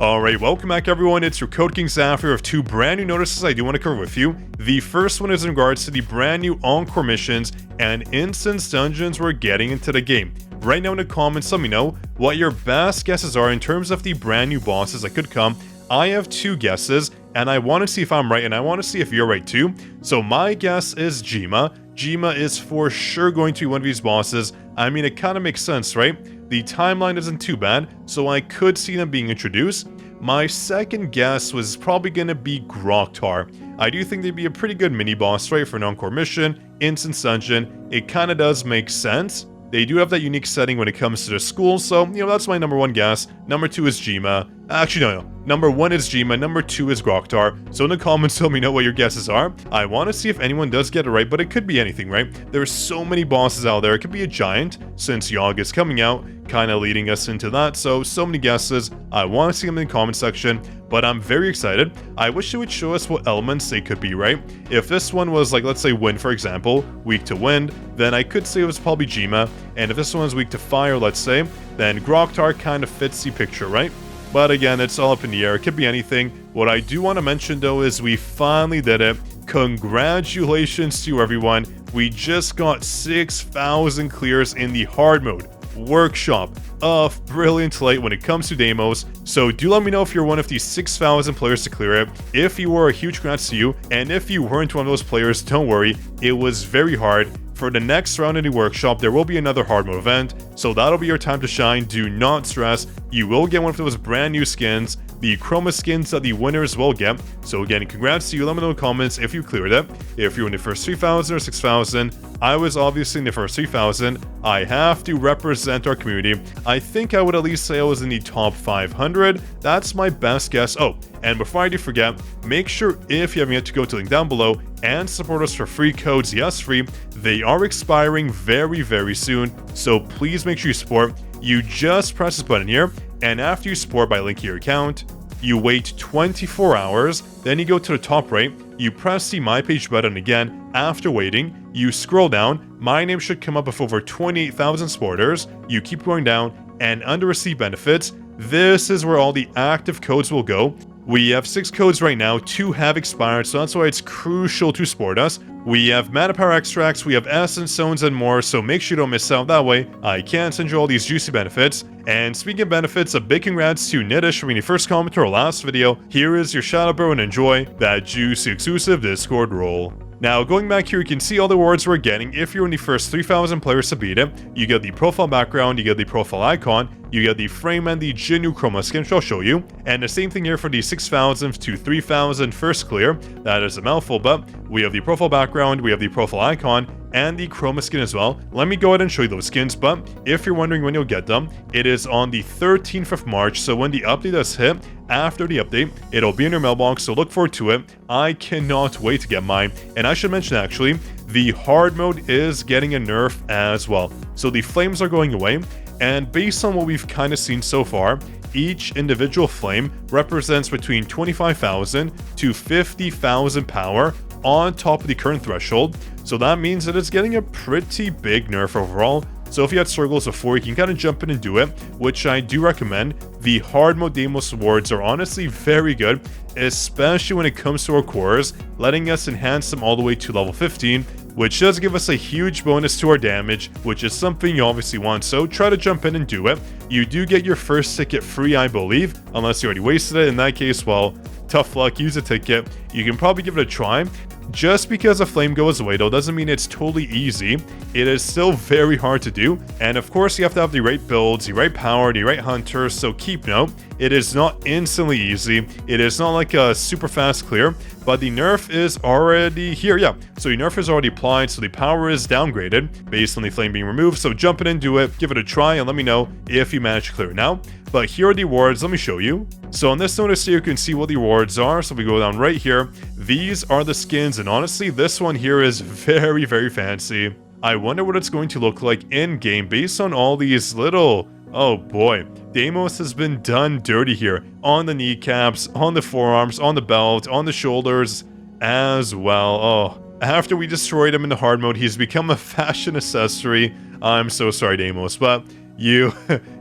Alright, welcome back everyone, it's your Code King Zafir of two brand new notices I do want to cover with you. The first one is in regards to the brand new Encore missions and instance dungeons we're getting into the game. Right now in the comments, let me know what your best guesses are in terms of the brand new bosses that could come. I have two guesses, and I want to see if I'm right, and I want to see if you're right too. So my guess is Jima. Jima is for sure going to be one of these bosses. I mean, it kind of makes sense, right? The timeline isn't too bad, so I could see them being introduced. My second guess was probably going to be Groktar. I do think they'd be a pretty good mini-boss, right, for an Encore mission, instance dungeon. It kind of does make sense. They do have that unique setting when it comes to the school, so, that's my number one guess. Number two is Jima. Actually, no. Number one is Jima, number two is Groktar. So in the comments, let me know what your guesses are. I want to see if anyone does get it right, but it could be anything, right? There's so many bosses out there. It could be a giant, since Yogg is coming out, kind of leading us into that. So many guesses. I want to see them in the comment section, but I'm very excited. I wish it would show us what elements they could be, right? If this one was like, let's say wind, for example, weak to wind, then I could say it was probably Jima. And if this one's weak to fire, let's say, then Groktar kind of fits the picture, right? But again, it's all up in the air. It could be anything. What I do want to mention, though, is we finally did it. Congratulations to everyone. We just got 6,000 clears in the hard mode workshop of Brilliant Light when it comes to DEIMOS. So do let me know if you're one of these 6,000 players to clear it. If you were, a huge congrats to you. And if you weren't one of those players, don't worry. It was very hard. For the next round in the workshop, there will be another hard mode event, so that'll be your time to shine. Do not stress. You will get one of those brand new skins, the CHROMAS skins that the winners will get. So again, congrats to you. Let me know in the comments if you cleared it. If you're in the first 3,000 or 6,000, I was obviously in the first 3,000. I have to represent our community. I think I would at least say I was in the top 500. That's my best guess. Oh, and before I do forget, make sure if you haven't yet to go to the link down below and support us for free codes. Yes, free. They are expiring very, very soon, so please make sure you support. You just press this button here, and after you support by linking your account, you wait 24 hours, then you go to the top right, you press the My Page button again. After waiting, you scroll down, my name should come up with over 28,000 supporters. You keep going down, and under Receive Benefits, this is where all the active codes will go. We have 6 codes right now, 2 have expired, so that's why it's crucial to support us. We have Mana Power Extracts, we have Essence Stones and more, so make sure you don't miss out. That way, I can send you all these juicy benefits. And speaking of benefits, a big congrats to Nidish for being the first commenter to our last video. Here is your shoutout, bro, and enjoy that juicy exclusive Discord role. Now, going back here, you can see all the rewards we're getting. If you're in the first 3,000 players to beat it, you get the profile background, you get the profile icon, you get the frame and the jinwoo chroma skin, which I'll show you. And the same thing here for the 6,000 to 3,000 first clear. That is a mouthful, but we have the profile background, we have the profile icon, and the chroma skin as well. Let me go ahead and show you those skins, but if you're wondering when you'll get them, it is on the 13th of March, so when the update does hit, after the update, it'll be in your mailbox, so look forward to it. I cannot wait to get mine. And I should mention, actually, the hard mode is getting a nerf as well. So the flames are going away, and based on what we've kind of seen so far, each individual flame represents between 25,000 to 50,000 power on top of the current threshold. So that means that it's getting a pretty big nerf overall. So if you had struggles before, you can kind of jump in and do it, which I do recommend. The hard mode DEIMOS rewards are honestly very good, especially when it comes to our cores, letting us enhance them all the way to level 15, which does give us a huge bonus to our damage, which is something you obviously want, so try to jump in and do it. You do get your first ticket free, I believe, unless you already wasted it. In that case, well, tough luck, use a ticket. You can probably give it a try. Just because a flame goes away, though, doesn't mean it's totally easy. It is still very hard to do, and of course you have to have the right builds, the right power, the right hunter, so keep note, it is not instantly easy. It is not like a super fast clear, but the nerf is already here, yeah. So the nerf is already applied, so the power is downgraded based on the flame being removed, so jump in and do it, give it a try, and let me know if you manage to clear it now. But here are the rewards, let me show you. So on this notice here, you can see what the rewards are. So we go down right here. These are the skins, and honestly, this one here is very, very fancy. I wonder what it's going to look like in-game based on all these little... Oh boy, DEIMOS has been done dirty here. On the kneecaps, on the forearms, on the belt, on the shoulders as well. Oh, after we destroyed him in the hard mode, he's become a fashion accessory. I'm so sorry, DEIMOS, but you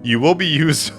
will be used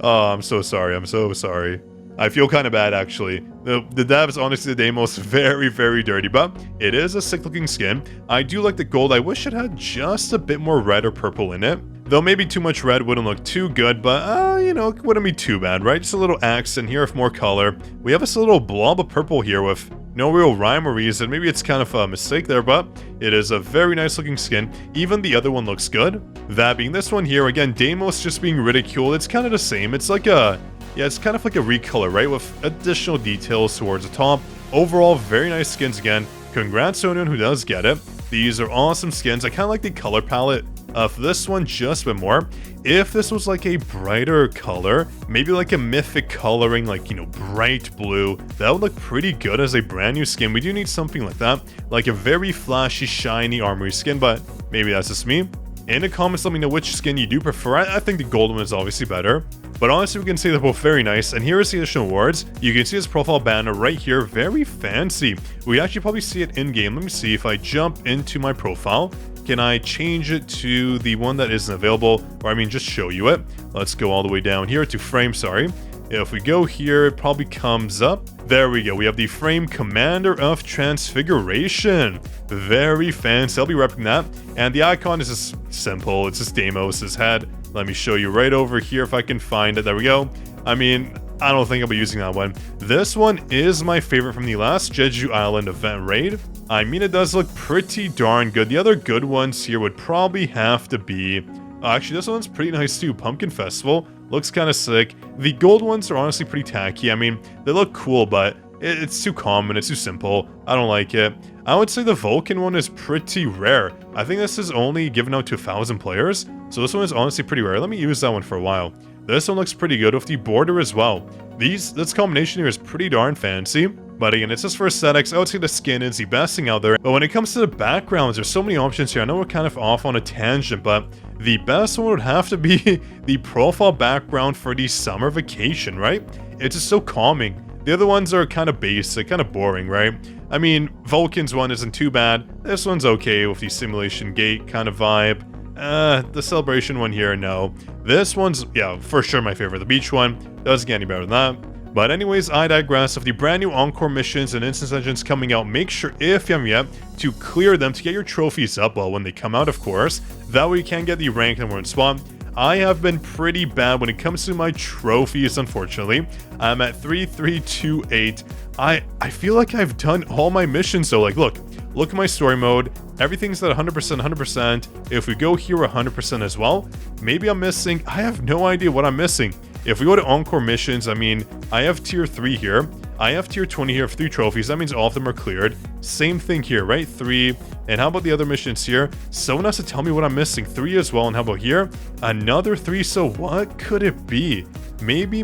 Oh, I'm so sorry. I'm so sorry. I feel kind of bad, actually. The devs, honestly, the DEIMOS, very, very dirty, but it is a sick-looking skin. I do like the gold. I wish it had just a bit more red or purple in it. Though maybe too much red wouldn't look too good, but, you know, it wouldn't be too bad, right? Just a little accent here with more color. We have this little blob of purple here with no real rhyme or reason. Maybe it's kind of a mistake there, but it is a very nice looking skin. Even the other one looks good. That being this one here, again, DEIMOS just being ridiculed. It's kind of the same. It's like a... yeah, it's kind of like a recolor, right? With additional details towards the top. Overall, very nice skins again. Congrats to anyone who does get it. These are awesome skins. I kind of like the color palette of this one just a bit more. If this was like a brighter color, maybe like a mythic coloring, like, you know, bright blue, that would look pretty good as a brand new skin. We do need something like that, like a very flashy, shiny armory skin, but maybe that's just me. In the comments, let me know which skin you do prefer. I think the gold one is obviously better. But honestly, we can say they're both very nice. And here is the additional awards. You can see his profile banner right here. Very fancy. We actually probably see it in-game. Let me see if I jump into my profile. Can I change it to the one that isn't available? Or I mean, just show you it. Let's go all the way down here to frame, sorry. If we go here, it probably comes up. There we go. We have the frame Commander of Transfiguration. Very fancy. I'll be repping that. And the icon is just simple. It's just DEIMOS' head. Let me show you right over here if I can find it. There we go. I mean, I don't think I'll be using that one. This one is my favorite from the last Jeju Island event raid. I mean, it does look pretty darn good. The other good ones here would probably have to be... actually, this one's pretty nice too. Pumpkin Festival. Looks kind of sick. The gold ones are honestly pretty tacky. I mean, they look cool, but it's too common. It's too simple. I don't like it. I would say the Vulcan one is pretty rare. I think this is only given out to 1,000 players. So this one is honestly pretty rare. Let me use that one for a while. This one looks pretty good with the border as well. This combination here is pretty darn fancy. But again, it's just for aesthetics. I would say the skin is the best thing out there. But when it comes to the backgrounds, there's so many options here. I know we're kind of off on a tangent, but the best one would have to be the profile background for the summer vacation, right? It's just so calming. The other ones are kind of basic, kind of boring, right? I mean, Vulcan's one isn't too bad. This one's okay with the simulation gate kind of vibe. The celebration one here, no. This one's, yeah, for sure my favorite. The beach one doesn't get any better than that. But anyways, I digress. With the brand new Encore missions and instance engines coming out, make sure, if you haven't yet, to clear them to get your trophies up, well, when they come out, of course. That way you can get the rank number one spot. I have been pretty bad when it comes to my trophies, unfortunately. I'm at 3328. I feel like I've done all my missions, though. Like, look at my story mode. Everything's at 100%, 100%. If we go here 100% as well, maybe I'm missing. I have no idea what I'm missing. If we go to Encore missions, I mean, I have tier 3 here. I have tier 20 here of 3 trophies. That means all of them are cleared. Same thing here, right? 3. And how about the other missions here? Someone has to tell me what I'm missing. 3 as well. And how about here? Another 3. So what could it be? Maybe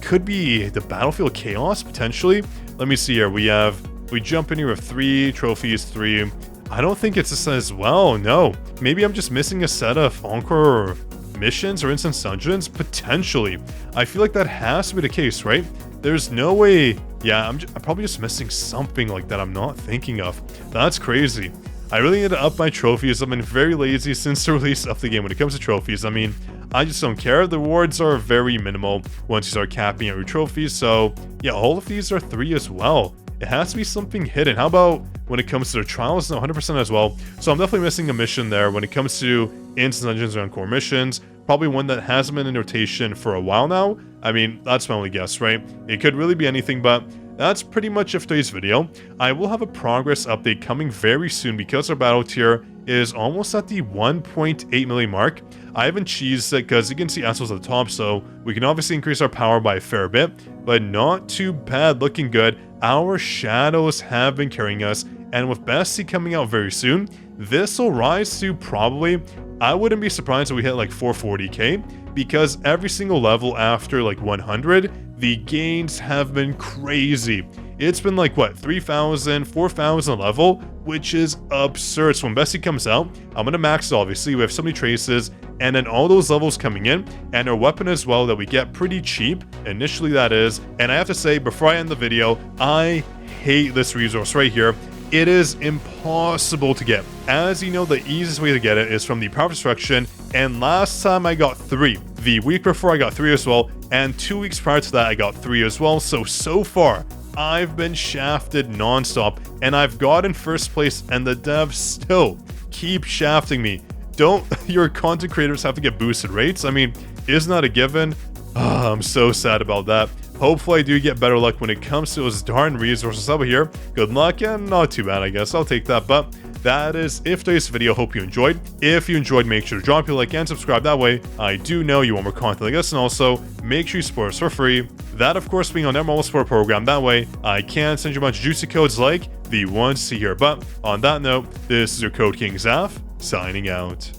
could be the Battlefield Chaos, potentially. Let me see here. We jump in here with 3 trophies, 3. I don't think it's this as well. No. Maybe I'm just missing a set of Encore missions or instance dungeons, potentially. I feel like that has to be the case, right? There's no way. Yeah, I'm probably just missing something like that I'm not thinking of. That's crazy. I really need to up my trophies. I've been very lazy since the release of the game when it comes to trophies. I mean, I just don't care. The rewards are very minimal once you start capping out your trophies. So yeah, all of these are 3 as well. It has to be something hidden. How about when it comes to the trials? No, 100% as well. So I'm definitely missing a mission there when it comes to instance dungeons or Encore missions. Probably one that hasn't been in rotation for a while now. I mean, that's my only guess, right? It could really be anything, but that's pretty much it for today's video. I will have a progress update coming very soon because our battle tier is almost at the 1.8 million mark. I haven't cheesed it because you can see assholes at the top, so we can obviously increase our power by a fair bit, but not too bad, looking good. Our shadows have been carrying us, and with Bestie coming out very soon, this will rise to probably, I wouldn't be surprised if we hit like 440k, because every single level after like 100, the gains have been crazy. It's been like, what, 3,000, 4,000 level, which is absurd. So when Bestie comes out, I'm going to max it, obviously. We have so many traces, and then all those levels coming in, and our weapon as well that we get pretty cheap, initially that is. And I have to say, before I end the video, I hate this resource right here. it is impossible to get. As you know, the easiest way to get it is from the power destruction, and last time I got 3. The week before I got 3 as well, and 2 weeks prior to that I got 3 as well. So far I've been shafted non-stop, and I've gotten first place, and the devs still keep shafting me. Don't your content creators have to get boosted rates? I mean, isn't that a given? I'm so sad about that. Hopefully I do get better luck when it comes to those darn resources over here. Good luck, and not too bad, I guess. I'll take that. But that is it for today's video. Hope you enjoyed. If you enjoyed, make sure to drop a like and subscribe. That way I do know you want more content like this, and also make sure you support us for free. That, of course, being on their mobile support program. That way I can send you a bunch of juicy codes like the ones you see here. But on that note, this is your Code King Zaf, signing out.